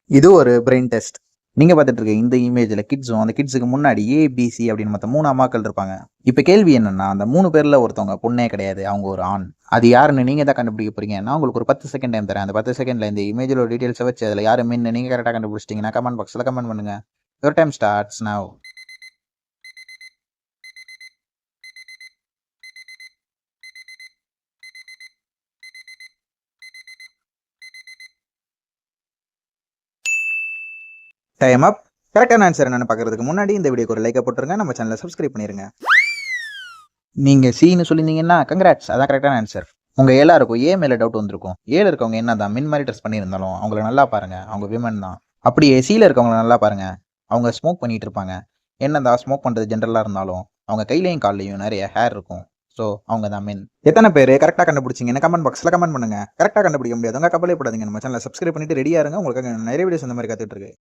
இது ஒரு brain test. நீங்க பார்த்துட்டு இருக்க இந்த இமேஜ்ல கிட்ஸும் அந்த கிட்ஸுக்கு முன்னாடி ஏபிசி அப்படின்னு மொத்தம் 3 அம்மாக்கள் இருப்பாங்க. இப்ப கேள்வி என்னன்னா, அந்த 3 பேர்ல ஒருத்தவங்க பொண்ணே கிடையாது. அவங்க ஒரு ஆண். அது யாருன்னு நீங்க தான் கண்டுபிடிக்க போறீங்க. நான் உங்களுக்கு ஒரு 10 செகண்ட் டைம் தரேன். அந்த 10 செகண்ட்ல இந்த இமேஜோட டீடைல்ஸை வச்சு அதுல யாரு மென்னு நீங்க கரெக்டா கண்டுபிடிச்சிட்டீங்கன்னா கமெண்ட் பாக்ஸ்ல கமெண்ட் பண்ணுங்க. Your time starts now. Time அப். கரெக்டான ஆன்சர் என்னன்னு பார்க்கறதுக்கு முன்னாடி இந்த வீடியோக்கு ஒரு லைக்கை போட்டுருங்க. நம்ம சேனலை சப்ஸ்கிரைப் பண்ணிருங்க. நீங்க சின்னு சொல்லியிருந்தீங்கன்னா கங்க்ராட்ஸ், அதான் கரெக்டான ஆன்சர். உங்க எல்லாருக்கும் ஏ மேல டவுட் வந்திருக்கும். ஏல இருக்கவங்க என்னதான் மின் மாதிரி ட்ரெஸ் பண்ணியிருந்தாலும் அவங்கள நல்லா பாருங்க, அவங்க விமன் தான். அப்படியே சில இருக்கவங்கள நல்லா பாருங்க, அவங்க ஸ்மோக் பண்ணிட்டு இருப்பாங்க. என்னதான் ஸ்மோக் பண்றது ஜென்ரலா இருந்தாலும் அவங்க கையிலையும் கால்லையும் நிறைய ஹேர் இருக்கும். ஸோ அவங்க தான் மென். எத்தனை பேர் கரெக்டாக கண்டுபிடிச்சிங்கன்னு கமெண்ட் பாக்ஸில் கமெண்ட் பண்ணுங்க. கரெக்டாக கண்டுபிடிக்க முடியாதவங்க கவலைப்படாதீங்க, நம்ம சேனலை சப்ஸ்கிரைப் பண்ணிட்டு ரெடியா இருங்க. உங்களுக்கு நிறைய வீடியோஸ் இந்த மாதிரி கத்துட்டு இருக்கு.